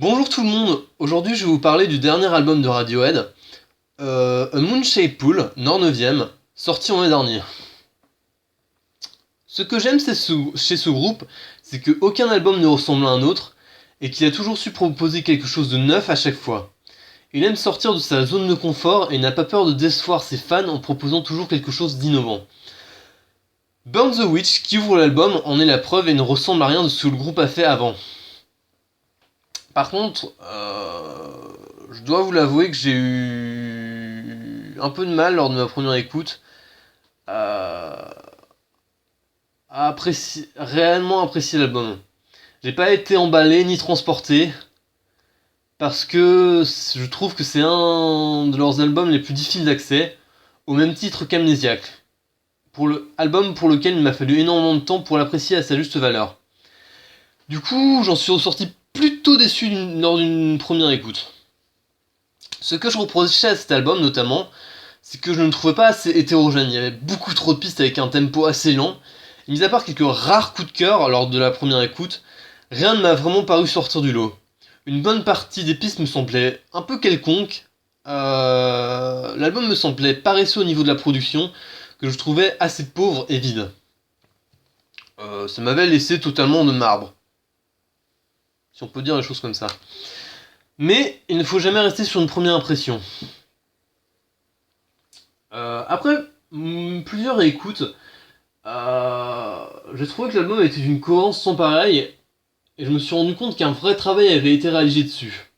Bonjour tout le monde, aujourd'hui je vais vous parler du dernier album de Radiohead, A Moon-Shaped Pool, Nord 9ème, sorti en mai dernier. Ce que j'aime chez ce groupe, c'est qu'aucun album ne ressemble à un autre, et qu'il a toujours su proposer quelque chose de neuf à chaque fois. Il aime sortir de sa zone de confort et n'a pas peur de décevoir ses fans en proposant toujours quelque chose d'innovant. Burn the Witch, qui ouvre l'album, en est la preuve et ne ressemble à rien de ce que le groupe a fait avant. Par contre, je dois vous l'avouer que j'ai eu un peu de mal lors de ma première écoute réellement apprécier l'album. J'ai pas été emballé ni transporté parce que je trouve que c'est un de leurs albums les plus difficiles d'accès, au même titre qu'Amnesiac. Album pour lequel il m'a fallu énormément de temps pour l'apprécier à sa juste valeur. Du coup, j'en suis ressorti plutôt déçu lors d'une première écoute. Ce que je reprochais à cet album notamment, c'est que je ne le trouvais pas assez hétérogène. Il y avait beaucoup trop de pistes avec un tempo assez lent. Et mis à part quelques rares coups de cœur lors de la première écoute, rien ne m'a vraiment paru sortir du lot. Une bonne partie des pistes me semblait un peu quelconque. L'album me semblait paresseux au niveau de la production, que je trouvais assez pauvre et vide. Ça m'avait laissé totalement de marbre, si on peut dire les choses comme ça. Mais il ne faut jamais rester sur une première impression. Après plusieurs réécoutes, j'ai trouvé que l'album était d'une cohérence sans pareil, et je me suis rendu compte qu'un vrai travail avait été réalisé dessus.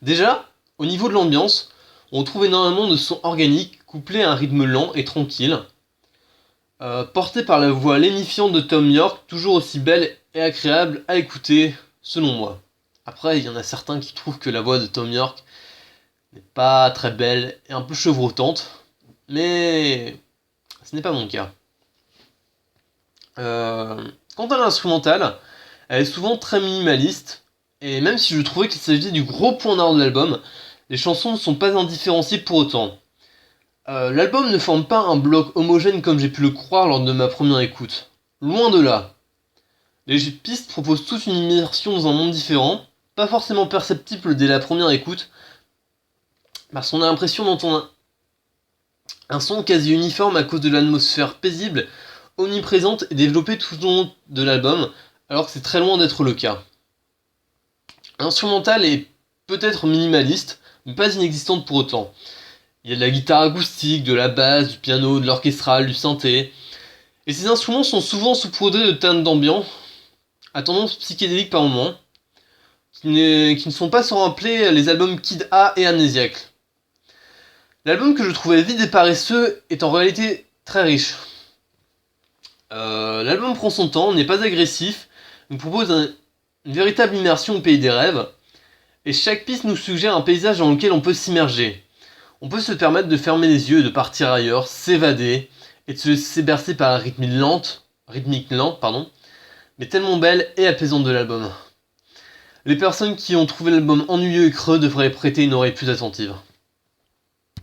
Déjà, au niveau de l'ambiance, on trouve énormément de sons organiques couplés à un rythme lent et tranquille, porté par la voix lénifiante de Thom Yorke, toujours aussi belle et agréable à écouter, selon moi. Après, il y en a certains qui trouvent que la voix de Thom Yorke n'est pas très belle et un peu chevrotante, mais ce n'est pas mon cas. Quant à l'instrumental, elle est souvent très minimaliste, et même si je trouvais qu'il s'agit du gros point d'art de l'album, les chansons ne sont pas indifférenciées pour autant. L'album ne forme pas un bloc homogène comme j'ai pu le croire lors de ma première écoute. Loin de là. Les pistes proposent toutes une immersion dans un monde différent, pas forcément perceptible dès la première écoute, parce qu'on a l'impression d'entendre un son quasi uniforme à cause de l'atmosphère paisible, omniprésente et développée tout au long de l'album, alors que c'est très loin d'être le cas. L'instrumental est peut-être minimaliste, mais pas inexistante pour autant. Il y a de la guitare acoustique, de la basse, du piano, de l'orchestral, du synthé. Et ces instruments sont souvent saupoudrés de teintes d'ambiance, à tendance psychédélique par moments, qui ne sont pas sans rappeler les albums Kid A et Amnesiac. L'album que je trouvais vide et paresseux est en réalité très riche. L'album prend son temps, n'est pas agressif, nous propose une véritable immersion au pays des rêves, et chaque piste nous suggère un paysage dans lequel on peut s'immerger. On peut se permettre de fermer les yeux et de partir ailleurs, s'évader, et de se laisser bercer par la rythmique lente, mais tellement belle et apaisante de l'album. Les personnes qui ont trouvé l'album ennuyeux et creux devraient prêter une oreille plus attentive.